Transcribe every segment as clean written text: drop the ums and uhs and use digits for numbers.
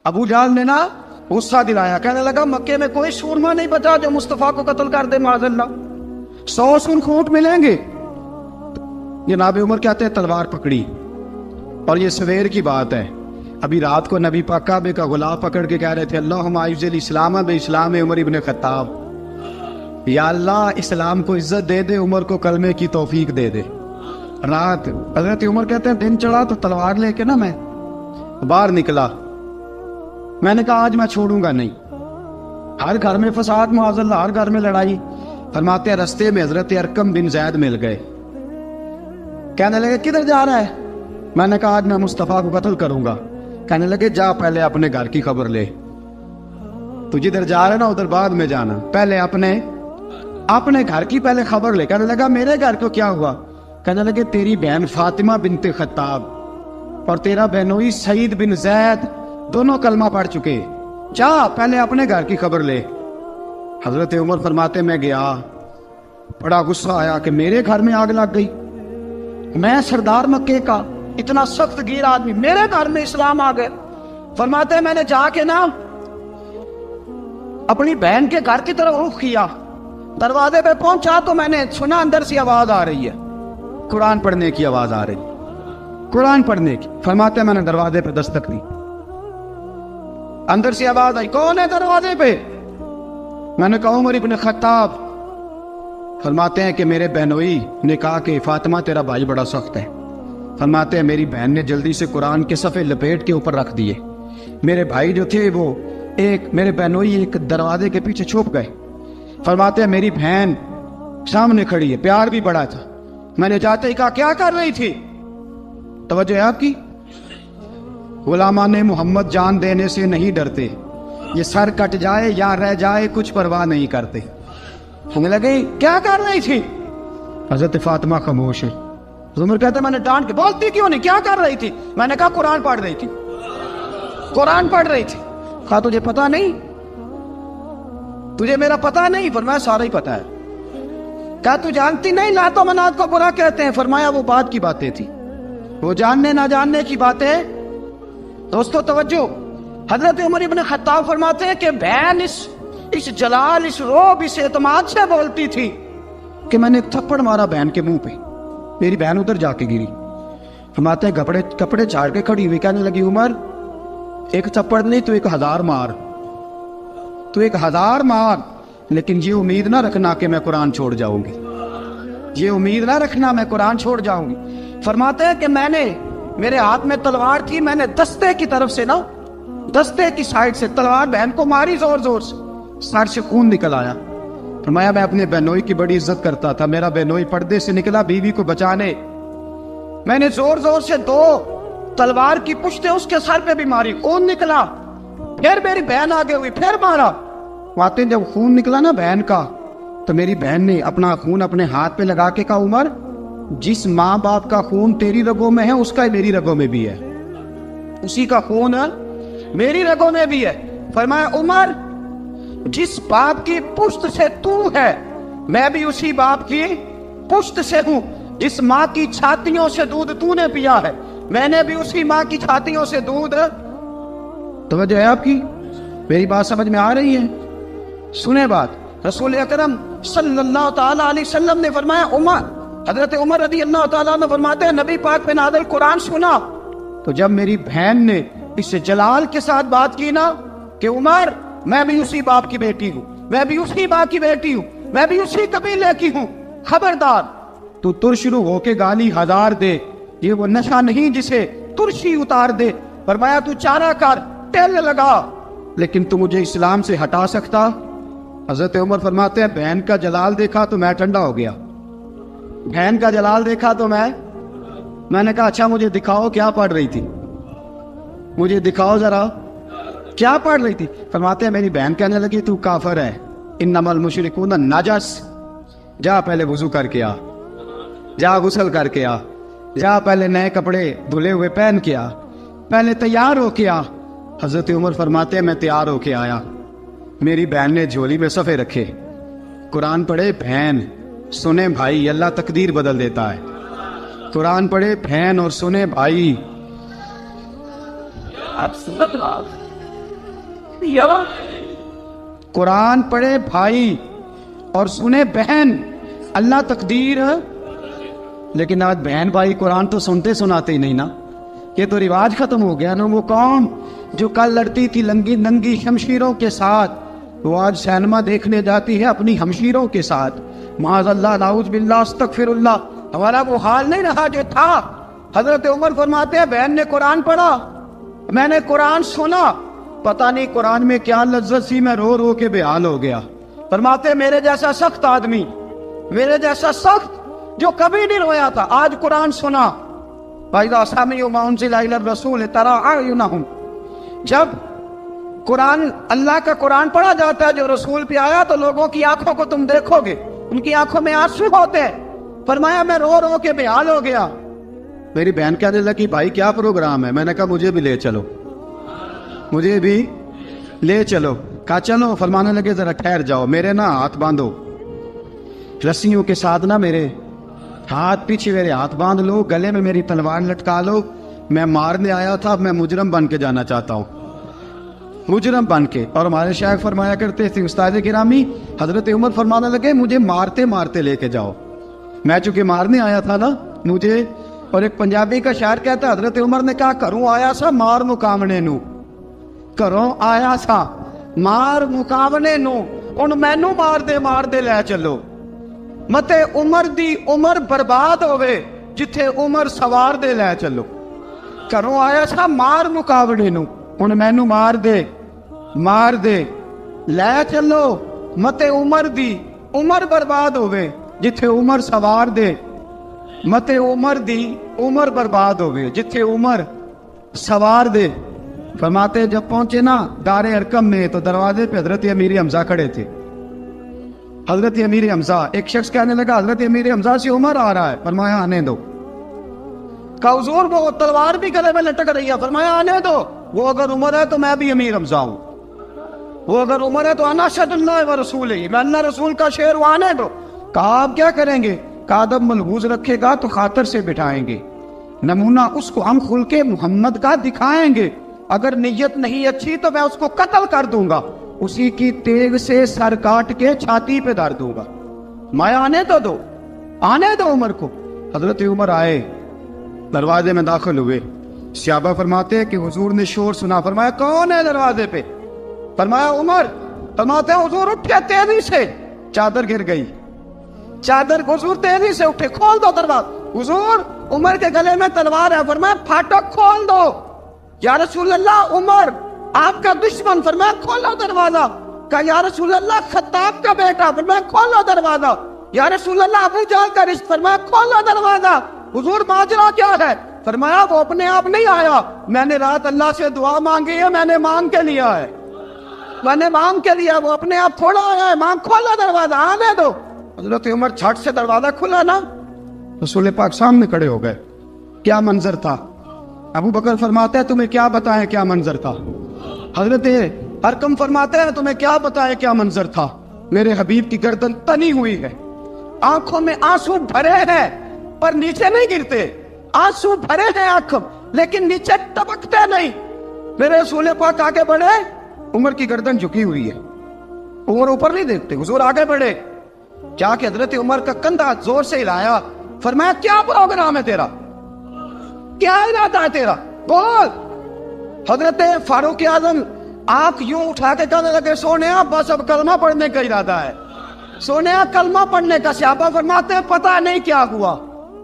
ابو جہل نے نا غصہ دلایا، کہنے لگا مکے میں کوئی سورما نہیں بچا جو مصطفیٰ کو قتل کر دے معاذ اللہ، 100 سن کھوٹ ملیں گے۔ جناب عمر کہتے ہیں تلوار پکڑی، اور یہ سویر کی بات ہے، ابھی رات کو نبی پاک کعبے کا غلاف پکڑ کے کہہ رہے تھے اللہم اعز الاسلام باسلام عمر ابن خطاب، یا اللہ اسلام کو عزت دے دے، عمر کو کلمے کی توفیق دے دے۔ رات حضرت عمر کہتے ہیں دن چڑھا تو تلوار لے کے نا میں باہر نکلا، میں نے کہا آج میں چھوڑوں گا نہیں، ہر گھر میں فساد معاذ اللہ، ہر گھر میں لڑائی۔ فرماتے ہیں رستے میں حضرت ارقم بن زید مل گئے، کہنے لگے کدھر جا رہا ہے؟ میں نے کہا آج میں مصطفیٰ کو قتل کروں گا۔ کہنے لگے جا پہلے اپنے گھر کی خبر لے، تو جدھر جا رہے نا ادھر بعد میں جانا، پہلے اپنے گھر کی پہلے خبر لے۔ کہنے لگا میرے گھر کو کیا ہوا؟ کہنے لگے تیری بہن فاطمہ بنت خطاب اور تیرا بہنوئی سعید بن زید دونوں کلمہ پڑھ چکے، جا پہلے اپنے گھر کی خبر لے۔ حضرت عمر فرماتے میں گیا، بڑا غصہ آیا کہ میرے گھر میں آگ لگ گئی، میں سردار مکے کا اتنا سخت گیر آدمی، میرے گھر میں اسلام آ گئے۔ فرماتے ہیں میں نے جا کے نا اپنی بہن کے گھر کی طرف رخ کیا، دروازے پہ پہنچا تو میں نے سنا اندر سے آواز آ رہی ہے، قرآن پڑھنے کی آواز آ رہی، قرآن پڑھنے کی۔ فرماتے ہیں میں نے دروازے پہ دستک دی، اندر سے آواز آئی کون ہے دروازے پہ؟ میں نے کہا عمر ابن خطاب۔ فرماتے ہیں کہ میرے بہنوئی نے کہا کہ فاطمہ تیرا بھائی بڑا سخت ہے۔ فرماتے ہیں میری بہن نے جلدی سے قرآن کے صفحے لپیٹ کے اوپر رکھ دیے، میرے بھائی جو تھے وہ میرے بہنوئی ایک دروازے کے پیچھے چھپ گئے۔ فرماتے ہیں میری بہن سامنے کھڑی ہے، پیار بھی بڑا تھا، میں نے جاتے ہی کہا کیا کر رہی تھی؟ توجہ ہے آپ کی؟ غلامان محمد جان دینے سے نہیں ڈرتے، یہ سر کٹ جائے یا رہ جائے کچھ پرواہ نہیں کرتے۔ ہمیں لگے کیا کر رہی تھی؟ حضرت فاطمہ خاموش ہے۔ عمر کہتے ہیں میں نے ڈانٹ کے، بولتی کیوں نہیں، کیا کر رہی تھی؟ میں نے کہا قرآن پڑھ رہی تھی، قرآن پڑھ رہی تھی۔ کہا تجھے پتا نہیں، تجھے میرا پتا نہیں؟ فرمایا سارا ہی پتا ہے۔ کہا تو جانتی نہیں لات و منات کو برا کہتے ہیں؟ فرمایا وہ بات کی باتیں تھی، وہ جاننے نہ جاننے کی باتیں۔ دوستو توجہ، حضرت عمر ابن خطاب فرماتے ہیں کہ بہن اس جلال، اس روب، اس اعتماد سے بولتی تھی کہ میں نے ایک تھپڑ مارا بہن کے منہ پہ، میری بہن ادھر جا کے گری۔ فرماتے ہیں کپڑے جھاڑ کے کھڑی ہوئی، کہنے لگی عمر ایک تھپڑ نہیں تو 1000 مار، تو 1000 مار، لیکن یہ امید نہ رکھنا کہ میں قرآن چھوڑ جاؤں گی، یہ امید نہ رکھنا میں قرآن چھوڑ جاؤں گی۔ فرماتے ہیں کہ میرے ہاتھ میں تلوار تھی، میں نے دستے کی طرف سے نا، دستے کی سائڈ سے تلوار بہن کو ماری زور زور سے، سر سے خون نکل آیا۔ فرمایا میں اپنے بہنوئی کی بڑی عزت کرتا تھا، میرا بہنوئی پردے سے نکلا بیوی کو بچانے، میں نے زور زور سے 2 تلوار کی پشتیں اس کے سر پہ بھی ماری، خون نکلا، پھر میری بہن آگے ہوئی، پھر مارا۔ واقعی جب خون نکلا نا بہن کا، تو میری بہن نے اپنا خون اپنے ہاتھ پہ لگا کے کہا عمر جس ماں باپ کا خون تیری رگوں میں ہے اس کا میری رگوں میں بھی ہے، اسی کا خون میری رگوں میں بھی ہے۔ فرمایا عمر جس باپ کی پشت سے تو ہے میں بھی اسی باپ کی پشت سے ہوں، جس ماں کی چھاتیوں سے دودھ تو نے پیا ہے میں نے بھی اسی ماں کی چھاتیوں سے دودھ۔ توجہ ہے آپ کی؟ میری بات سمجھ میں آ رہی ہے؟ سنیں بات، رسول اکرم صلی اللہ تعالی علیہ وسلم نے فرمایا، حضرت عمر رضی اللہ تعالیٰ عنہ فرماتے ہیں نبی پاک پہ نازل قرآن سنا تو جب میری بہن نے اس جلال کے ساتھ بات کی نا کہ عمر میں بھی اسی باپ کی بیٹی ہوں، میں بھی اسی ماں کی بیٹی ہوں، میں بھی اسی قبیلے کی ہوں، خبردار تو ترشرو ہو کے گالی 1000 دے، یہ وہ نشہ نہیں جسے ترشی اتار دے۔ فرمایا تو چارہ کر، ٹیل لگا، لیکن تو مجھے اسلام سے ہٹا سکتا؟ حضرت عمر فرماتے ہیں بہن کا جلال دیکھا تو میں ٹھنڈا ہو گیا، بہن کا جلال دیکھا تو میں نے کہا اچھا مجھے دکھاؤ کیا پڑھ رہی تھی، مجھے دکھاؤ ذرا کیا پڑھ رہی تھی۔ فرماتے ہیں میری بہن کہنے لگی تو کافر ہے، انما المشرکون نجس، جا پہلے وضو کر کے آ، جا غسل کر کے آ، جا پہلے نئے کپڑے دھلے ہوئے پہن کے آ، پہلے تیار ہو کے آ۔ حضرت عمر فرماتے ہیں میں تیار ہو کے آیا، میری بہن نے جھولی میں صفحے رکھے، قرآن پڑھے بہن، سنے بھائی، اللہ تقدیر بدل دیتا ہے، قرآن پڑھے بہن اور سنے بھائی۔ قرآن پڑھے بھائی اور سنے بہن، اللہ تقدیر ہے۔ لیکن آج بہن بھائی قرآن تو سنتے سناتے ہی نہیں نا، یہ تو رواج ختم ہو گیا نا۔ وہ قوم جو کل لڑتی تھی ننگی شمشیروں کے ساتھ، وہ آج سینما دیکھنے جاتی ہے اپنی ہمشیروں کے ساتھ۔ معاذ اللہ، نعوذ باللہ، استغفر اللہ۔ ہمارا وہ حال نہیں رہا جو تھا۔ حضرت عمر فرماتے ہیں بہن نے قرآن پڑھا، میں نے قرآن سنا، پتہ نہیں قرآن میں کیا لذت سی، میں رو رو کے بے حال ہو گیا۔ فرماتے ہیں میرے جیسا سخت آدمی، میرے جیسا سخت جو کبھی نہیں رویا تھا، آج قرآن سنا۔ فَإِذَا سَمِعُوا مَا أُنزِلَ إِلَى الرَّسُولِ تَرَىٰ أَعْيُنَهُمْ، جب قرآن، اللہ کا قرآن پڑھا جاتا ہے جو رسول پہ آیا، تو لوگوں کی آنکھوں کو تم دیکھو گے، ان کی آنکھوں میں آنسو ہوتے ہیں۔ فرمایا میں رو رو کے بے حال ہو گیا۔ میری بہن کہنے لگی بھائی کیا پروگرام ہے؟ میں نے کہا مجھے بھی لے چلو، مجھے بھی لے چلو۔ کہا چلو۔ فرمانے لگے ذرا ٹھہر جاؤ، میرے نا ہاتھ باندھو رسیوں کے ساتھ، نا میرے ہاتھ پیچھے میرے ہاتھ باندھ لو، گلے میں میری تلوار لٹکا لو، میں مارنے آیا تھا، میں مجرم بن کے جانا چاہتا ہوں، مجرم بن کے۔ اور ہمارے شیخ فرمایا کرتے تھے استاد گرامی، حضرت عمر فرمانے لگے مجھے مارتے مارتے لے کے جاؤ، میں چونکہ مارنے آیا تھا نا مجھے۔ اور ایک پنجابی کا شاعر کہتا ہے حضرت عمر نے کہا گھروں آیا سا مار مقامنے نو، گھروں آیا سا مار مقامنے نو، ان مینو مار دے لے چلو، متے عمر دی عمر برباد ہوئے جتھے عمر سوار دے لے چلو۔ گھروں آیا سا مار مقابلے نو، ان مینو مار دے لے چلو، متے عمر دی عمر برباد ہوئے جتھے عمر سوار دے، متے عمر دی عمر برباد ہوئے جتھے عمر سوار دے۔ فرماتے جب پہنچے نا دار ارقم میں تو دروازے پہ حضرت امیر حمزہ کھڑے تھے۔ حضرت امیر حمزہ، ایک شخص کہنے لگا حضرت امیر حمزہ سے عمر آ رہا ہے، فرمایا آنے دو۔ کہا حضور وہ تلوار بھی گلے میں لٹک رہی ہے، فرمایا آنے دو، وہ اگر عمر ہے تو میں بھی امیر حمزہ ہوں، وہ اگر عمر ہے تو انا اشہد اللہ و رسولہ، میں اللہ رسول کا شعر ہوں، آنے دو۔ کہا آپ کیا کریں گے؟ کہا ادب ملحوظ رکھے گا تو خاطر سے بٹھائیں گے، نمونہ اس کو ہم خلق محمد کا دکھائیں گے، اگر نیت نہیں اچھی تو میں اس کو قتل کر دوں گا، اسی کی تیغ سے سر کاٹ کے چھاتی پہ دھر دوں گا، میں آنے تو دو، آنے دو عمر کو۔ حضرت عمر آئے، دروازے میں داخل ہوئے، صحابہ فرماتے ہیں کہ حضور نے شور سنا، فرمایا کون ہے دروازے پہ؟ فرمایا عمر۔ فرماتے ہیں حضور اٹھے تیزی سے، چادر گر گئی، چادر، حضور تیزی سے اٹھے، کھول دو دروازہ۔ حضور عمر کے گلے میں تلوار ہے، فرمایا پھاٹک کھول دو۔ یا رسول اللہ عمر آپ کا دشمن، فرمایا کھولو دروازہ۔ کہا یا رسول اللہ خطاب کا بیٹا، فرمایا کھولو دروازہ۔ یا رسول اللہ ابو جہل کا رشت، فرمایا کھولو دروازہ۔ حضور ماجرا کیا ہے؟ فرمایا وہ اپنے آپ نہیں آیا، میں نے رات اللہ سے دعا مانگی ہے، میں نے مانگ کے لیا ہے، میں نے مانگ کے لیا، وہ اپنے آپ تھوڑا آیا ہے، مانگ کھولا دروازہ، آنے دو۔ حضرت عمر چھٹ سے دروازہ کھلا نا، رسول پاک سامنے کھڑے ہو گئے۔ کیا منظر تھا؟ ابو بکر فرماتے ہیں تمہیں کیا بتائیں کیا منظر تھا؟ حضرت ارقم فرماتے ہیں تمہیں کیا بتائیں کیا منظر تھا؟ میرے حبیب کی گردن تنی ہوئی ہے، آنکھوں میں آنسو بھرے ہیں پر نیچے نہیں گرتے، آنسو بھرے ہیں آنکھ لیکن نیچے ٹپکتے نہیں۔ میرے رسول پاک آگے بڑھے، عمر کی گردن جھکی ہوئی ہے، عمر اوپر نہیں دیکھتے، حضور آگے بڑھے، جا کے حضرت عمر کا کندھا زور سے ہلایا، فرمایا کیا پروگرام ہے تیرا، کیا ارادہ ہے تیرا، بول۔ حضرت فاروق اعظم آنکھ یوں اٹھا کے کہنے لگے سونیا بس اب کلمہ پڑھنے کا ارادہ ہے، سونیا کلمہ پڑھنے کا۔ صحابہ فرماتے ہیں پتہ نہیں کیا ہوا،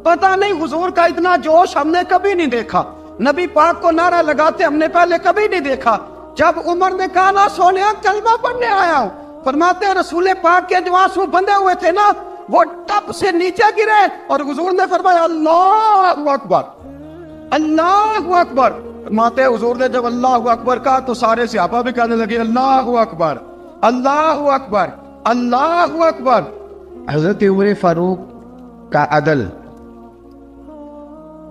پتہ نہیں، حضور کا اتنا جوش ہم نے کبھی نہیں دیکھا، نبی پاک کو نعرہ لگاتے ہم نے پہلے کبھی نہیں دیکھا۔ جب عمر نے کہا نا سونیا کلمہ پڑھنے آیا ہوں، فرماتے ہیں رسول پاک کے جو آنسو بندے ہوئے تھے نا وہ ٹپ سے نیچے گرے اور حضور نے فرمایا اللہ اکبر، اللہ اکبر۔ فرماتے ہیں حضور نے جب اللہ اکبر کہا تو سارے صحابہ بھی کہنے لگے اللہ اکبر، اللہ اکبر، اللہ اکبر۔ حضرت عمر فاروق کا عدل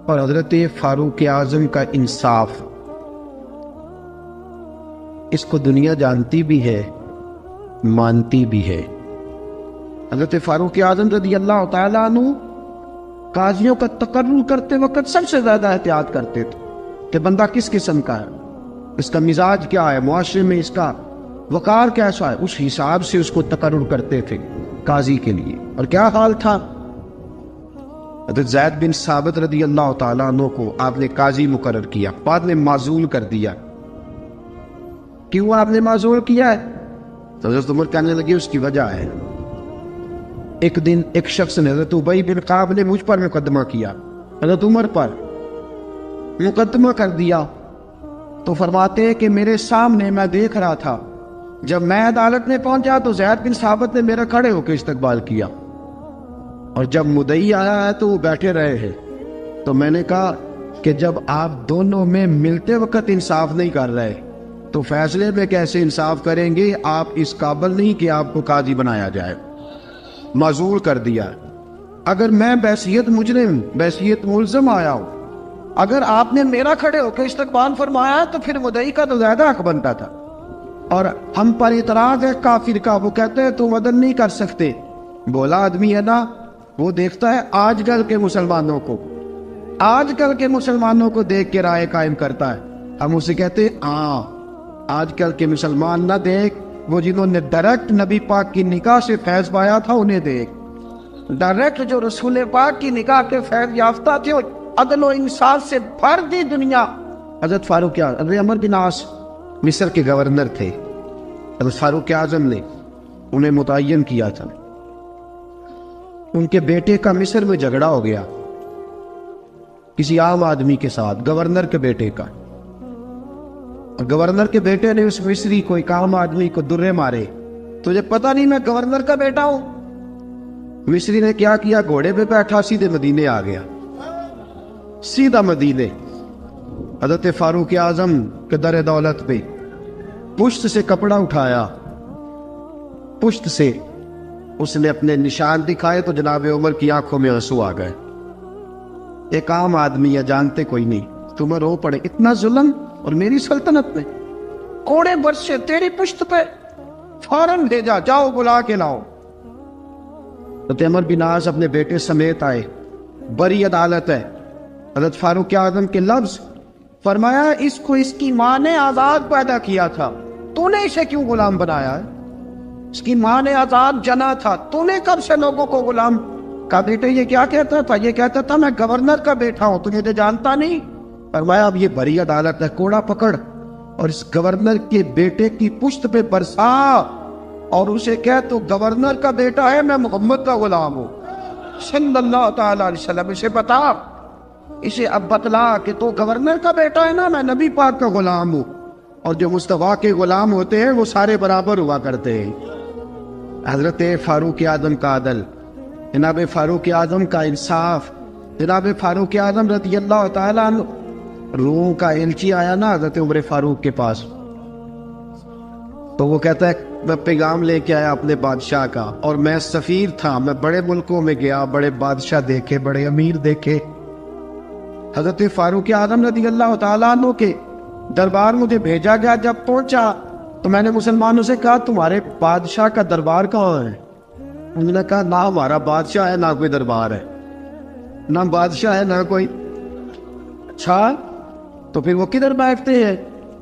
اور حضرت فاروق اعظم کا انصاف، اس کو دنیا جانتی بھی ہے، مانتی بھی ہے۔ حضرت فاروق اعظم رضی اللہ تعالیٰ عنہ قاضیوں کا تقرر کرتے وقت سب سے زیادہ احتیاط کرتے تھے کہ بندہ کس قسم کا ہے، اس کا مزاج کیا ہے، معاشرے میں اس کا وقار کیسا ہے، اس حساب سے اس کو تقرر کرتے تھے قاضی کے لیے۔ اور کیا حال تھا، حضرت زید بن ثابت رضی اللہ تعالیٰ عنہ کو آپ نے قاضی مقرر کیا، بعد میں معزول کر دیا۔ کیوں آپ نے معزول کیا ہے؟ تو حضرت عمر کہنے لگے اس کی وجہ ہے، ایک دن ایک شخص نے، حضرت ابی بن کعب نے مجھ پر مقدمہ کیا، حضرت عمر پر مقدمہ کر دیا، تو فرماتے ہیں کہ میرے سامنے میں دیکھ رہا تھا، جب میں عدالت میں پہنچا تو زید بن ثابت نے میرا کھڑے ہو کے استقبال کیا، اور جب مدعی آیا ہے تو وہ بیٹھے رہے ہیں۔ تو میں نے کہا کہ جب آپ دونوں میں ملتے وقت انصاف نہیں کر رہے تو فیصلے میں کیسے انصاف کریں گے؟ آپ اس قابل نہیں کہ آپ کو قاضی بنایا جائے، معزول کر دیا۔ اگر میں بحیثیت مجرم، بحیثیت ملزم آیا ہوں، اگر آپ نے میرا کھڑے ہو کے استقبال فرمایا تو پھر مدعی کا تو زیادہ حق بنتا تھا۔ اور ہم پر اعتراض ہے کافر کا، وہ کہتے ہیں تم عدل نہیں کر سکتے۔ بولا آدمی ہے نا، وہ دیکھتا ہے آج کل کے مسلمانوں کو، آج کل کے مسلمانوں کو دیکھ کے رائے قائم کرتا ہے۔ ہم اسے کہتے ہیں ہاں آج کل کے مسلمان نہ دیکھ، وہ جنہوں نے ڈائریکٹ نبی پاک کی نکاح سے فیض پایا تھا انہیں دیکھ، ڈائریکٹ جو رسول پاک کی نکاح کے فیض یافتہ تھے، عدل و انصاف سے بھر دی دنیا۔ حضرت فاروق اعظم، حضرت عمرو بن عاص مصر کے گورنر تھے، حضرت فاروق اعظم نے انہیں متعین کیا تھا۔ ان کے بیٹے کا مصر میں جھگڑا ہو گیا کسی عام آدمی کے ساتھ، گورنر کے بیٹے کا، اور گورنر کے بیٹے نے اس مصری کو، ایک عام آدمی کو درے مارے۔ تجھے پتہ نہیں میں گورنر کا بیٹا ہوں؟ مصری نے کیا کیا، گھوڑے پہ بیٹھا سیدھے مدینے آ گیا، سیدھا مدینے۔ حضرت فاروق اعظم کے در دولت پہ پشت سے کپڑا اٹھایا، پشت سے اس نے اپنے نشان دکھائے تو جناب عمر کی آنکھوں میں آنسو آ گئے۔ ایک عام آدمی ہے، جانتے کوئی نہیں، تمہیں رو پڑے، اتنا ظلم، اور میری سلطنت میں کوڑے برسے تیری پشت پہ، فوراً بھیجا، جاؤ بلا کے لاؤ۔ حضرت عمر بن عاص اپنے بیٹے سمیت آئے، بڑی عدالت ہے۔ حضرت فاروق اعظم کے لفظ، فرمایا اس کو اس کی ماں نے آزاد پیدا کیا تھا، تو نے اسے کیوں غلام بنایا ہے؟ اس کی ماں نے آزاد جنا تھا، تو نے کب سے لوگوں کو غلام؟ کہا بیٹے یہ کیا کہتا تھا؟ یہ کہتا تھا میں گورنر کا بیٹا ہوں، تجھے تو جانتا نہیں۔ فرمایا اب یہ بڑی عدالت ہے، کوڑا پکڑ اور اس گورنر کے بیٹے کی پشت پہ برسا، اور اسے کہہ تو گورنر کا بیٹا ہے، میں محمد کا غلام ہوں صلی اللہ تعالیٰ علیہ وسلم۔ اسے بتا، اسے اب بتلا کہ تو گورنر کا بیٹا ہے نا، میں نبی پاک کا غلام ہوں، اور جو مصطفیٰ کے غلام ہوتے ہیں وہ سارے برابر ہوا کرتے ہیں۔ حضرت فاروق اعظم کا عدل، جناب فاروق اعظم کا انصاف، جناب فاروق اعظم رضی اللہ تعالیٰ عنہ۔ روم کا ایلچی آیا نا حضرت عمر فاروق کے پاس، تو وہ کہتا ہے میں پیغام لے کے آیا اپنے بادشاہ کا، اور میں سفیر تھا، میں بڑے ملکوں میں گیا، بڑے بادشاہ دیکھے، بڑے امیر دیکھے۔ حضرت فاروق اعظم رضی اللہ تعالیٰ عنہ کے دربار مجھے بھیجا گیا، جب پہنچا تو میں نے مسلمانوں سے کہا تمہارے بادشاہ کا دربار کہاں ہے؟ انہوں نے کہا نہ ہمارا بادشاہ ہے نہ کوئی دربار ہے، نہ بادشاہ ہے نہ کوئی۔ اچھا تو پھر وہ کدھر بیٹھتے ہیں؟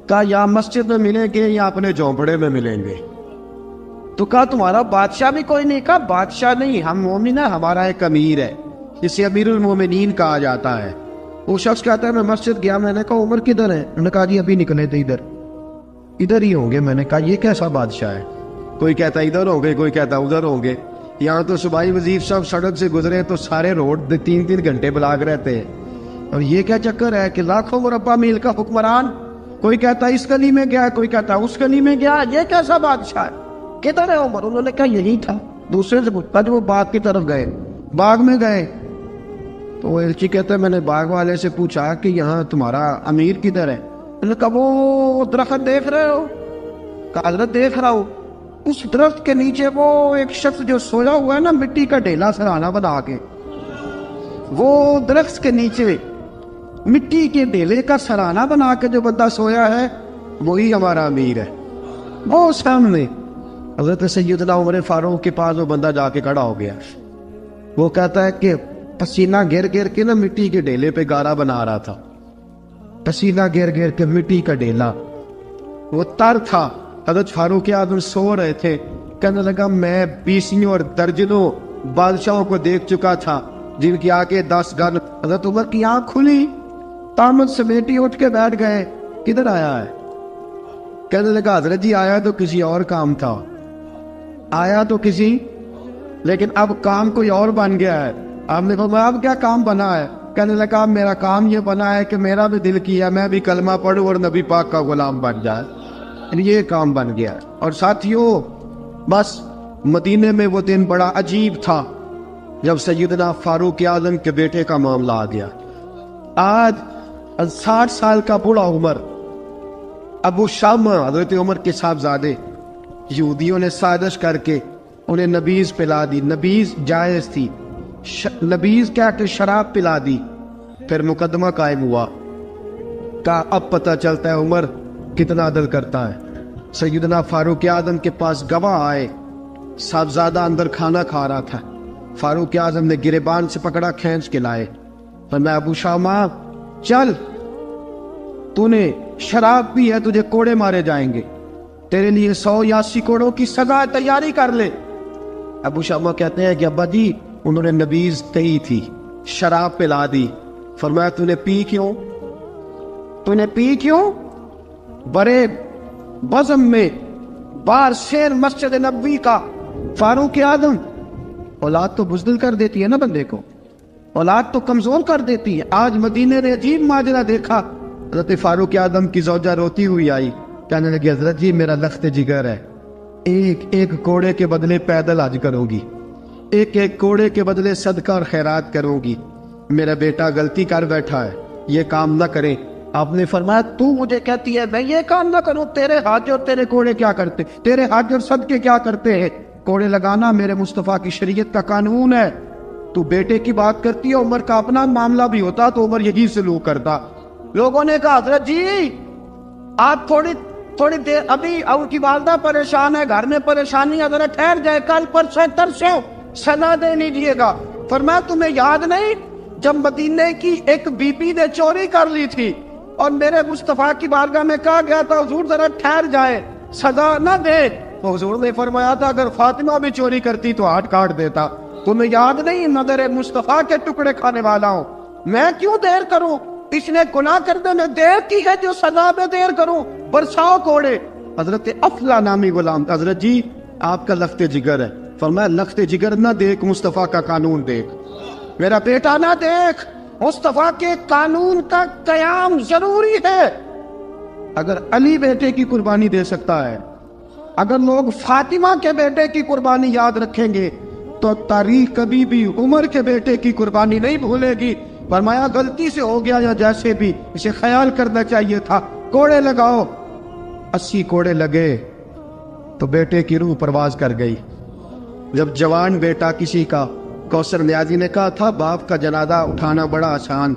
کہا یا مسجد میں ملیں گے یا اپنے جھونپڑے میں ملیں گے۔ تو کہا تمہارا بادشاہ بھی کوئی نہیں؟ کہا بادشاہ نہیں، ہم مومن ہیں، ہمارا ایک امیر ہے، جسے امیر المومنین کہا جاتا ہے۔ وہ شخص کہتا ہے میں مسجد گیا، میں نے کہا عمر کدھر ہے؟ انہوں نے کہا جی ابھی نکلے تھے ادھر ہی ہوں گے۔ میں نے کہا یہ کیسا بادشاہ ہے؟ کوئی کہتا ادھر ہوں گے، کوئی کہتا ادھر ہوں گے۔ یہاں تو صوبائی وزیر صاحب سڑک سے گزرے تو سارے روڈ 3 گھنٹے بلاک رہتے ہیں، اور یہ کیا چکر ہے کہ لاکھوں مربع میل کا حکمران، کوئی کہتا اس گلی میں گیا، کوئی کہتا اس گلی میں گیا، یہ کیسا بادشاہ ہے؟ کدھر ہے عمر؟ انہوں نے کہا یہی تھا۔ دوسرے سے پوچھتا جو وہ باغ کی طرف گئے، باغ میں گئے تو وہ ایلچی کہتا ہے میں نے باغ والے سے پوچھا کہ یہاں تمہارا امیر کدھر ہے؟ انہوں نے کہا وہ درخت دیکھ رہے ہو؟ کہا حضرت دیکھ رہا ہوں۔ اس درخت کے نیچے وہ ایک شخص جو سویا ہوا ہے نا، مٹی کا ڈھیلا سرہانہ بنا کے، وہ درخت کے نیچے مٹی کے ڈھیلے کا سرہانہ بنا کے جو بندہ سویا ہے وہی ہمارا امیر ہے۔ وہ سامنے حضرت سیدنا عمر فاروق کے پاس وہ بندہ جا کے کھڑا ہو گیا۔ وہ کہتا ہے کہ پسینہ گر گر کے نا مٹی کے ڈھیلے پہ گارا بنا رہا تھا، پسینہ گر گر کے مٹی کا ڈھیلا، وہ تر تھا، حضرت فاروق اعظم سو رہے تھے. کہنے لگا میں بیسیوں اور درجنوں بادشاہوں کو دیکھ چکا تھا جن کی آنکھیں 10 گن. حضرت عمر کی آنکھ کھلی, تامت سمیٹی اٹھ کے بیٹھ گئے, کدھر آیا ہے؟ کہنے لگا حضرت جی آیا تو کسی اور کام تھا, آیا تو کسی, لیکن اب کام کوئی اور بن گیا ہے. آپ نے فرمایا اب کیا کام بنا ہے؟ کہنے لگا میرا کام یہ بنا ہے کہ میرا بھی دل کیا میں بھی کلمہ پڑھوں اور نبی پاک کا غلام بن جائے. یہ کام بن گیا. اور ساتھیوں بس مدینے میں وہ دن بڑا عجیب تھا جب سیدنا فاروق اعظم کے بیٹے کا معاملہ آ گیا. آج 60 سال کا بوڑھا عمر, ابو شامہ حضرت عمر کے صاحبزادے, یہودیوں نے سازش کر کے انہیں نبیذ پلا دی. نبیذ جائز تھی, نبیذ کیا کہ شراب پلا دی. پھر مقدمہ قائم ہوا. کہا اب پتہ چلتا ہے عمر کتنا عدل کرتا ہے. سیدنا فاروق اعظم کے پاس گواہ آئے, صاحبزادہ اندر کھانا کھا رہا تھا. فاروق اعظم نے گریبان سے پکڑا, کھینچ کے لائے. فرمایا ابو شامہ چل, تو نے شراب پی ہے, تجھے کوڑے مارے جائیں گے, تیرے لیے 100 یا 80 کوڑوں کی سزا تیاری کر لے. ابو شامہ کہتے ہیں کہ ابا جی انہوں نے نبیذ کہی تھی, شراب پلا دی. فرمایا تو نے پی کیوں؟ تو نے پی کیوں؟ بڑے بزم میں بار شیر مسجد نبوی کا فاروق اعظم. اولاد تو بزدل کر دیتی ہے نا بندے کو, اولاد تو کمزور کر دیتی ہے. آج مدینے نے عجیب ماجرا دیکھا. حضرت فاروق اعظم کی زوجہ روتی ہوئی آئی, کہنے لگی حضرت جی میرا لخت جگر ہے, ایک ایک کوڑے کے بدلے پیدل حج کروں گی, ایک ایک کوڑے کے بدلے صدقہ اور خیرات کروں گی. میرا بیٹا غلطی کر بیٹھا ہے, یہ کام نہ کرے. آپ نے فرمایا تو مجھے کہتی ہے میں یہ کام نہ کروں؟ تیرے حج اور تیرے کوڑے کیا کرتے, تیرے حج اور صدقے کیا کرتے ہیں؟ کوڑے لگانا میرے مصطفیٰ کی شریعت کا قانون ہے. تو بیٹے کی بات کرتی ہے, عمر کا اپنا معاملہ بھی ہوتا تو عمر یہی سلوک کرتا. لوگوں نے کہا حضرت جی آپ تھوڑی دیر, ابھی ان کی والدہ پریشان ہے, گھر میں پریشانی ہے, ذرا ٹھہر جائے, کل پرسوں ترسوں سنا دے لیجیے گا. فرمایا تمہیں یاد نہیں جب مدینے کی ایک بی بی نے چوری کر لی تھی اور میرے مصطفیٰ کی بارگاہ میں کہا گیا تھا حضور ذرا ٹھہر جائے, سزا نہ دے, تو حضور نے فرمایا تھا اگر فاطمہ بھی چوری کرتی تو ہاتھ کاٹ دیتا. تمہیں یاد نہیں نظر مصطفیٰ کے ٹکڑے کھانے والا ہوں, میں کیوں دیر کروں؟ اس نے گناہ کرنے میں دیر کی ہے جو سزا میں دیر کروں, برساؤ کوڑے. حضرت افلا نامی غلام, حضرت جی آپ کا لخت جگر ہے. فرمایا لخت جگر نہ دیکھ, مصطفیٰ کا قانون دیکھ. میرا بیٹا نہ دیکھ, مصطفیٰ کے قانون کا قیام ضروری ہے. اگر علی بیٹے کی قربانی دے سکتا ہے, اگر لوگ فاطمہ کے بیٹے کی قربانی یاد رکھیں گے تو تاریخ کبھی بھی عمر کے بیٹے کی قربانی نہیں بھولے گی. فرمایا غلطی سے ہو گیا یا جیسے بھی, اسے خیال کرنا چاہیے تھا. کوڑے لگاؤ. 80 کوڑے لگے تو بیٹے کی روح پرواز کر گئی. جب جوان بیٹا کسی کا, کوثر نیازی نے کہا تھا باپ کا جنازہ اٹھانا بڑا آسان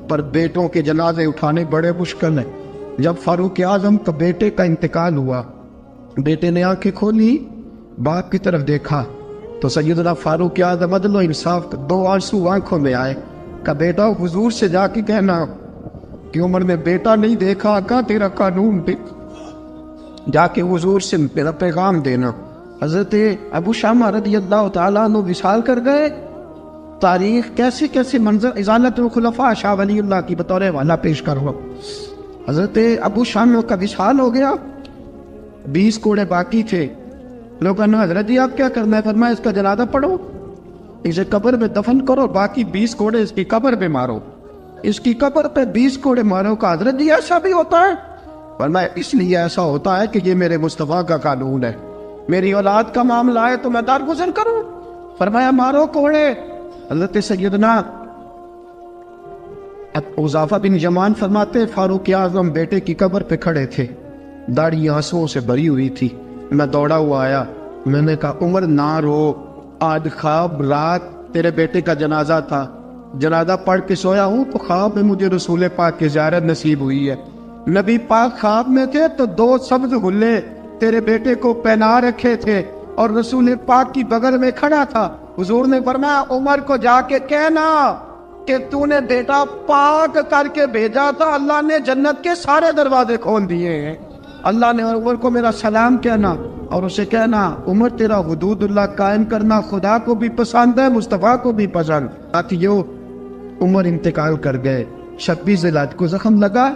پر بیٹوں کے جنازے اٹھانے بڑے مشکل ہیں. جب فاروق اعظم کا بیٹے کا انتقال ہوا, بیٹے نے آنکھیں کھولی, باپ کی طرف دیکھا تو سیدنا فاروق اعظم عدل و انصاف 2 آنسو آنکھوں میں آئے. کہ بیٹا حضور سے جا کے کہنا کہ عمر نے بیٹا نہیں دیکھا, آقا تیرا قانون دیکھ, جا کے حضور سے میرا پیغام دینا. حضرت ابو شامہ رضی اللہ تعالیٰ عنہ وصال کر گئے. تاریخ کیسے کیسے منظر ازالت الخلفاء شاہ ولی اللہ کی بطور حوالہ پیش کرو. حضرت ابو شامہ کا وصال ہو گیا, 20 کوڑے باقی تھے. لوگوں نے حضرت جی آپ کیا کرنا ہے؟ فرمایا اس کا جنازہ پڑھو, اسے قبر میں دفن کرو, باقی 20 کوڑے اس کی قبر پہ مارو, اس کی قبر پہ 20 کوڑے مارو. کا حضرت جی ایسا بھی ہوتا ہے؟ فرمایا اس لیے ایسا ہوتا ہے کہ یہ میرے مصطفیٰ کا قانون ہے, میری اولاد کا معاملہ ہے تو میں درگزر کروں. فرمایا مارو کوڑے. حضرت سیدنا حذیفہ بن یمان فرماتے فاروق اعظم بیٹے کی قبر پہ کھڑے تھے, داڑھی آنسوؤں سے بھری ہوئی تھی. میں دوڑا ہوا آیا, میں نے کہا عمر نہ رو, آج خواب رات تیرے بیٹے کا جنازہ تھا, جنازہ پڑھ کے سویا ہوں تو خواب میں مجھے رسول پاک کی زیارت نصیب ہوئی ہے. نبی پاک خواب میں تھے تو 2 سبز غلے تیرے بیٹے کو پہنا رکھے تھے اور رسول پاک کی بغل میں کھڑا تھا. حضور نے فرمایا عمر کو جا کے کہنا کہ تو نے بیٹا پاک کر کے بھیجا تھا, اللہ نے جنت کے سارے دروازے کھول دیے ہیں. اللہ نے عمر کو میرا سلام کہنا اور اسے کہنا عمر تیرا حدود اللہ قائم کرنا خدا کو بھی پسند ہے، مصطفیٰ کو بھی پسند۔ ساتھیو عمر انتقال کر گئے، 26 ذوالحج کو زخم لگا۔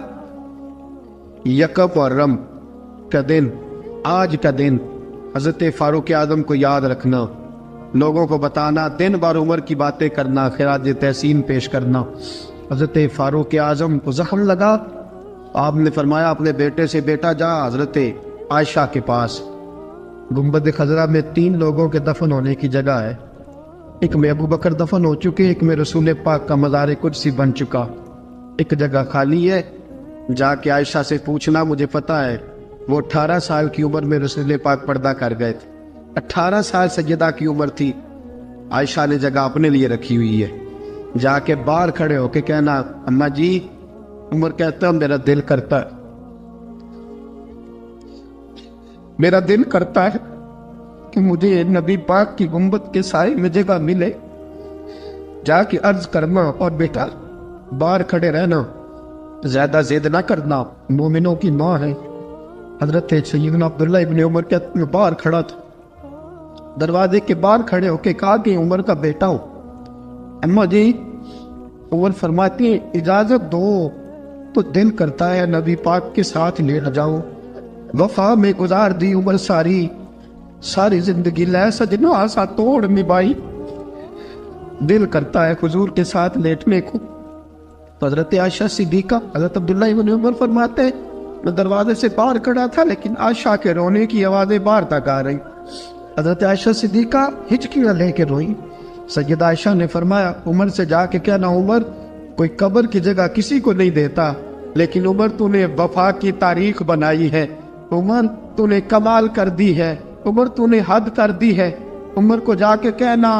یکم محرم کا دن، آج کا دن حضرت فاروق اعظم کو یاد رکھنا، لوگوں کو بتانا، دن بار عمر کی باتیں کرنا، خراج تحسین پیش کرنا۔ حضرت فاروق اعظم کو زخم لگا، آپ نے فرمایا اپنے بیٹے سے بیٹا جا حضرت عائشہ کے پاس، گنبد خضرا میں 3 لوگوں کے دفن ہونے کی جگہ ہے، ایک میں ابو بکر دفن ہو چکے، ایک میں رسول پاک کا مزار قدسی بن چکا، ایک جگہ خالی ہے، جا کے عائشہ سے پوچھنا، مجھے پتہ ہے وہ 18 سال کی عمر میں رسول پاک پردہ کر گئے تھے، 18 سال سیدہ کی عمر تھی، عائشہ نے جگہ اپنے لیے رکھی ہوئی ہے، جا کے باہر کھڑے ہو کے کہنا اماں جی، عمر کہتا میرا دل کرتا ہے، میرا دل کرتا ہے کہ مجھے نبی پاک کی گنبد کے سائے میں جگہ ملے، جا کے عرض کرنا، اور بیٹا باہر کھڑے رہنا، زیادہ زید نہ کرنا، مومنوں کی ماں ہے۔ حضرت سیدنا عبداللہ ابن عمر کہتے ہیں باہر کھڑا تھا، دروازے کے باہر کھڑے ہو کے کہا کہ عمر کا بیٹا ہو، اماں جی، عمر فرماتی ہیں اجازت دو تو دل کرتا ہے نبی پاک کے ساتھ لیٹ جاؤں، وفا میں گزار دی عمر ساری زندگی لے سجنو آسا توڑ نبھائی، دل کرتا ہے حضور کے ساتھ لیٹنے کو۔ تو حضرت عائشہ صدیقہ، حضرت عبداللہ ابن عمر فرماتے ہیں میں دروازے سے باہر کھڑا تھا لیکن عائشہ کے رونے کی آوازیں باہر تک آ رہی، حضرت عائشہ صدیقہ ہچکیاں لے کے روئی۔ سیدہ عائشہ نے فرمایا عمر سے جا کے کہنا عمر کوئی قبر کی جگہ کسی کو نہیں دیتا، لیکن عمر تو نے وفا کی تاریخ بنائی ہے، عمر تو نے کمال کر دی ہے، عمر تو نے حد کر دی ہے، عمر کو جا کے کہنا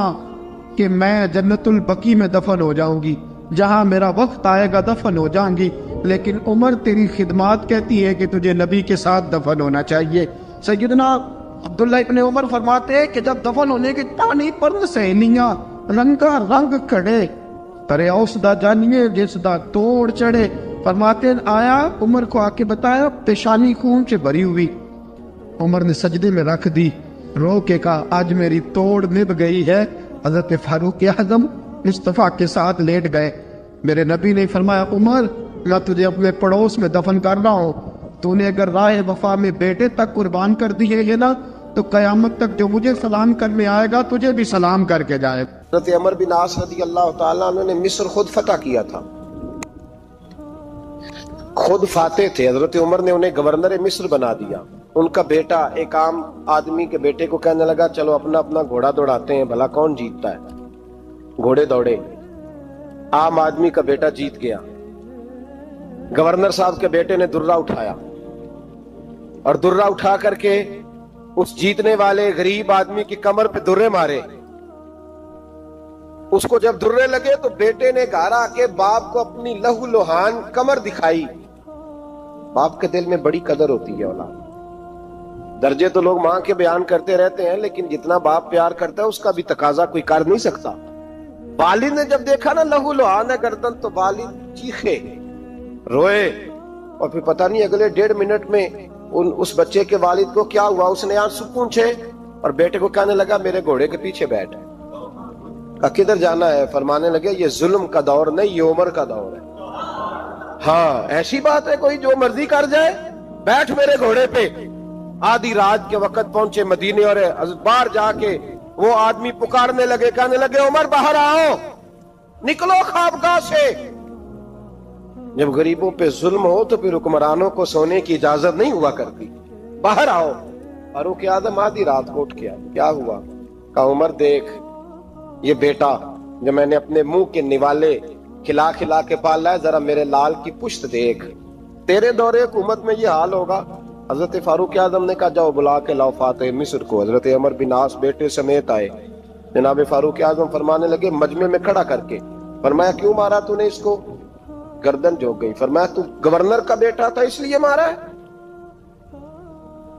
کہ میں جنت البقیع میں دفن ہو جاؤں گی، جہاں میرا وقت آئے گا دفن ہو جاؤں گی، لیکن عمر تیری خدمات کہتی ہے کہ تجھے نبی کے ساتھ دفن ہونا چاہیے۔ سیدنا عبداللہ ابن عمر فرماتے ہیں کہ جب دفن ہونے کی ٹانی پر سہیلیاں رنگا رنگ کھڑے، ترے اوس دا جانیے جس دا توڑ چڑھے، فرماتے ہیں آیا عمر کو آ کے بتایا پیشانی خون سے بھری ہوئی، عمر نے سجدے میں رکھ دی، رو کے کہا آج میری توڑ نبھ گئی ہے۔ حضرت فاروق اعظم مصطفیٰ کے ساتھ لیٹ گئے، میرے نبی نے فرمایا عمر میں تجھے اپنے پڑوس میں دفن کر رہا ہوں، تو نے اگر راہ وفا میں بیٹے تک قربان کر دیے ہے نا تو قیامت تک جو مجھے سلام کرنے آئے گا تجھے بھی سلام کر کے جائے۔ حضرت عمر بن عاص رضی اللہ تعالیٰ عنہ نے مصر خود فتح کیا تھا، خود فاتح تھے، حضرت عمر نے انہیں گورنر مصر بنا دیا۔ ان کا بیٹا ایک عام آدمی کے بیٹے کو کہنے لگا چلو اپنا اپنا گھوڑا دوڑاتے ہیں، بھلا کون جیتتا ہے۔ گھوڑے دوڑے، عام آدمی کا بیٹا جیت گیا، گورنر صاحب کے بیٹے نے درہ اٹھایا اور درہ اٹھا کر کے اس جیتنے والے غریب آدمی کی کمر پہ درے مارے۔ اس کو جب درے لگے تو بیٹے نے گھر آ کے باپ کو اپنی لہو لہان کمر دکھائی۔ باپ کے دل میں بڑی قدر ہوتی ہے اولاد، درجے تو لوگ ماں کے بیان کرتے رہتے ہیں لیکن جتنا باپ پیار کرتا ہے اس کا بھی تقاضا کوئی کر نہیں سکتا۔ والد نے جب دیکھا نا لہو لہان ہے گردن تو والد چیخے، روئے، اور پھر پتہ نہیں اگلے 1.5 منٹ میں اس بچے کے والد کو کیا ہوا، اس نے آنسو پونچھے اور بیٹے کو کہنے لگا میرے گھوڑے کے پیچھے بیٹھ۔ کدھر جانا ہے؟ فرمانے لگے یہ ظلم کا دور نہیں، یہ عمر کا دور ہے۔ ہاں ایسی بات ہے کوئی جو مرضی کر جائے، بیٹھ میرے گھوڑے پہ۔ آدھی رات کے وقت پہنچے مدینے اور باہر جا کے وہ آدمی پکارنے لگے، کہنے لگے عمر باہر آؤ، نکلو خوابگاہ سے۔ جب غریبوں پہ ظلم ہو تو پھر حکمرانوں کو سونے کی اجازت نہیں ہوا کرتی، باہر آؤ۔ فاروق اعظم آدھی رات کو اٹھ گیا، کیا ہوا؟ کہا عمر دیکھ یہ بیٹا جو میں نے اپنے منہ کے نوالے کھلا کھلا کے پالا ہے، ذرا میرے لال کی پشت دیکھ، تیرے دور حکومت میں یہ حال ہوگا۔ حضرت فاروق اعظم نے کہا جاؤ بلا کے لاؤ فاتح مصر کو۔ حضرت عمر بن عاص بیٹے سمیت آئے، جناب فاروق اعظم فرمانے لگے مجمع میں کھڑا کر کے، فرمایا کیوں مارا تو نے اس کو؟ گردن جھک گئی۔ فرمایا تو گورنر کا بیٹا تھا اس لیے مارا ہے؟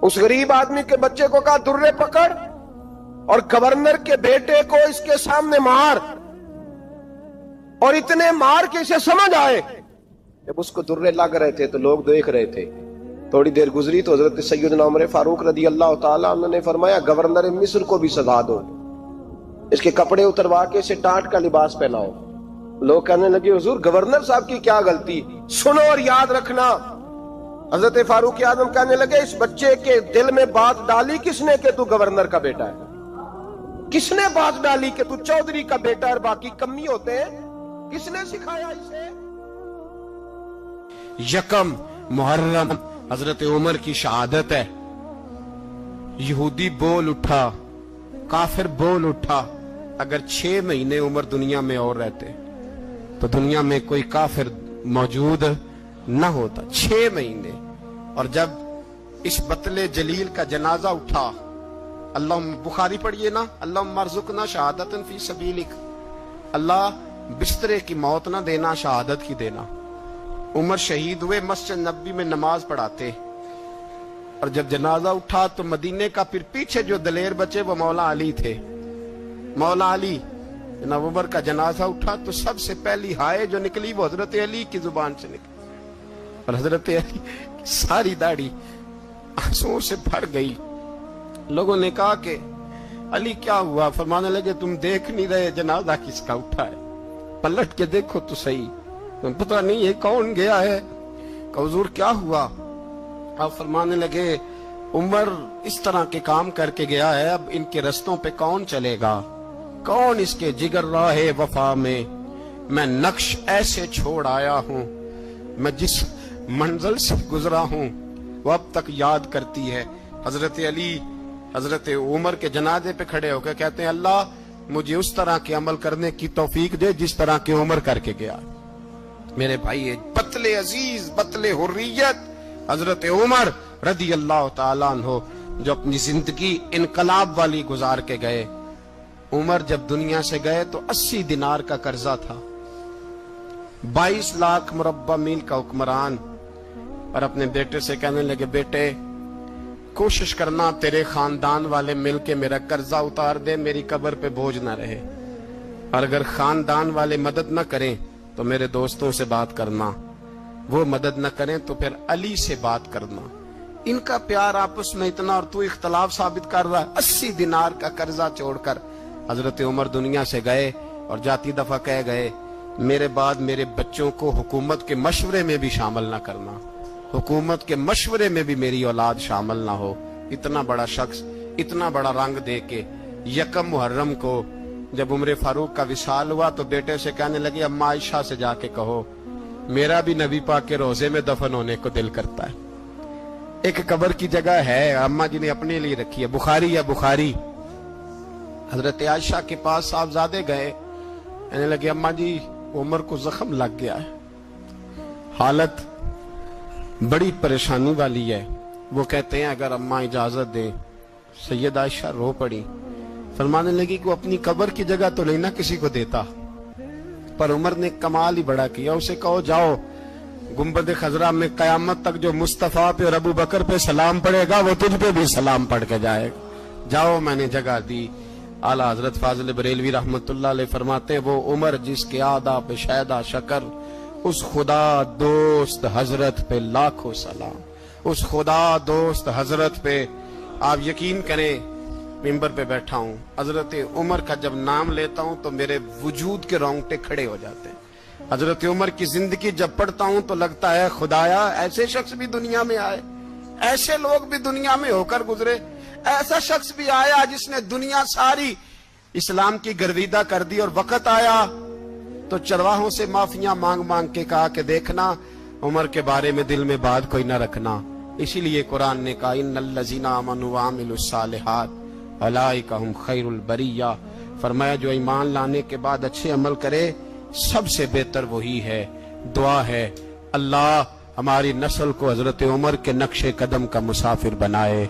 اس غریب آدمی کے بچے کو کہا درے پکڑ اور گورنر کے بیٹے کو اس کے سامنے مار، اور اتنے مار کے اسے سمجھ آئے۔ جب اس کو درے لگ رہے تھے تو لوگ دیکھ رہے تھے، تھوڑی دیر گزری تو حضرت سیدنا عمر فاروق رضی اللہ تعالیٰ عنہ نے فرمایا گورنر مصر کو بھی سزا دو، اس کے کپڑے اتروا کے اسے ٹاٹ کا لباس پہناؤ۔ لوگ کہنے لگے حضور گورنر صاحب کی کیا غلطی؟ سنو اور یاد رکھنا۔ حضرت فاروق اعظم کہنے لگے اس بچے کے دل میں بات ڈالی کس نے کہ تو گورنر کا بیٹا ہے؟ کس نے بات ڈالی کہ تو چودھری کا بیٹا اور باقی کمی ہوتے ہیں؟ کس نے سکھایا اسے؟ یکم محرم حضرت عمر کی شہادت ہے۔ یہودی بول اٹھا، کافر بول اٹھا، اگر 6 مہینے عمر دنیا میں اور رہتے تو دنیا میں کوئی کافر موجود نہ ہوتا۔ 6 مہینے۔ اور جب اس بطل جلیل کا جنازہ اٹھا، اللہ بخاری پڑھیے نا، اللہم ارزقنا شہادتن فی سبیلک، اللہ بسترے کی موت نہ دینا، شہادت کی دینا۔ عمر شہید ہوئے، مسجد نبی میں نماز پڑھاتے، اور جب جنازہ اٹھا تو مدینے کا پھر پیچھے جو دلیر بچے وہ مولا علی تھے۔ مولا علی، جناب عمر کا جنازہ اٹھا تو سب سے پہلی ہائے جو نکلی وہ حضرت علی کی زبان سے نکلی، اور حضرت علی کی ساری داڑھی آنسوؤں سے بھر گئی۔ لوگوں نے کہا کہ علی کیا ہوا؟ فرمانے لگے تم دیکھ نہیں رہے جنازہ کس کا اٹھا ہے؟ پلٹ کے دیکھو تو صحیح، تم پتہ نہیں یہ کون گیا ہے؟ کہ حضور کیا ہوا؟ آپ فرمانے لگے عمر اس طرح کے کام کر کے گیا ہے، اب ان کے رستوں پہ کون چلے گا؟ کون اس کے جگر راہ وفا میں نقش ایسے چھوڑ آیا ہوں، میں جس منزل سے گزرا ہوں وہ اب تک یاد کرتی ہے۔ حضرت علی حضرت عمر کے جنازے پہ کھڑے ہو کے کہتے ہیں اللہ مجھے اس طرح کے عمل کرنے کی توفیق دے جس طرح کے عمر کر کے گیا۔ میرے بھائی، بطل عزیز، بطل حریت حضرت عمر رضی اللہ تعالیٰ عنہ، جو اپنی زندگی انقلاب والی گزار کے گئے۔ عمر جب دنیا سے گئے تو 80 دینار کا قرضہ تھا، 22 لاکھ مربع میل کا حکمران، اور اپنے بیٹے سے کہنے لگے بیٹے کوشش کرنا تیرے خاندان والے مل کے میرا قرضہ اتار دے، میری قبر پہ بوجھ نہ رہے، اور اگر خاندان والے مدد نہ کریں تو میرے دوستوں سے بات کرنا، وہ مدد نہ کریں تو پھر علی سے بات کرنا۔ ان کا پیار آپس میں اتنا، اور تو اختلاف ثابت کر رہا ہے۔ 80 دینار کا قرضہ چھوڑ کر حضرت عمر دنیا سے گئے، اور جاتی دفعہ کہہ گئے میرے بعد میرے بچوں کو حکومت کے مشورے میں بھی شامل نہ کرنا، حکومت کے مشورے میں بھی میری اولاد شامل نہ ہو۔ اتنا بڑا شخص اتنا بڑا رنگ دے کے یکم محرم کو جب عمر فاروق کا وصال ہوا تو بیٹے سے کہنے لگے اماں عائشہ سے جا کے کہو میرا بھی نبی پاک کے روزے میں دفن ہونے کو دل کرتا ہے۔ ایک قبر کی جگہ ہے اماں جی نے اپنے لیے رکھی ہے، بخاری ہے بخاری۔ حضرت عائشہ کے پاس صاحبزادے گئے، کہنے لگے اماں جی عمر کو زخم لگ گیا ہے، حالت بڑی پریشانی والی ہے۔ وہ کہتے ہیں اگر اماں اجازت دیں۔ سید عائشہ رو پڑی، فرمانے لگی کہ وہ اپنی قبر کی جگہ تو نہیں نہ کسی کو دیتا، پر عمر نے کمال ہی بڑا کیا، اسے کہو جاؤ گنبد خضرا میں قیامت تک جو مصطفیٰ پہ اور ابو بکر پہ سلام پڑے گا وہ تجھ پہ بھی سلام پڑھ کے جائے گا، جاؤ میں نے جگہ دی۔ اعلیٰ حضرت فاضل بریلوی رحمت اللہ علیہ فرماتے ہیں وہ عمر جس کے آدھا پہ شیدہ شکر، اس خدا دوست حضرت پہ لاکھوں سلام، اس خدا دوست حضرت پہ۔ آپ یقین کریں ممبر پہ بیٹھا ہوں، حضرت عمر کا جب نام لیتا ہوں تو میرے وجود کے رونگٹے کھڑے ہو جاتے ہیں۔ حضرت عمر کی زندگی جب پڑھتا ہوں تو لگتا ہے خدایا ایسے شخص بھی دنیا میں آئے، ایسے لوگ بھی دنیا میں ہو کر گزرے، ایسا شخص بھی آیا جس نے دنیا ساری اسلام کی گرویدہ کر دی، اور وقت آیا تو چرواہوں سے معافیاں مانگ مانگ کے کہا کہ دیکھنا عمر کے بارے میں دل میں بات کوئی نہ رکھنا۔ اسی لیے قرآن نے کہا ان الذین آمنوا وعملوا الصالحات اولئک ھم خیر البریہ، فرمایا جو ایمان لانے کے بعد اچھے عمل کرے سب سے بہتر وہی ہے۔ دعا ہے اللہ ہماری نسل کو حضرت عمر کے نقش قدم کا مسافر بنائے۔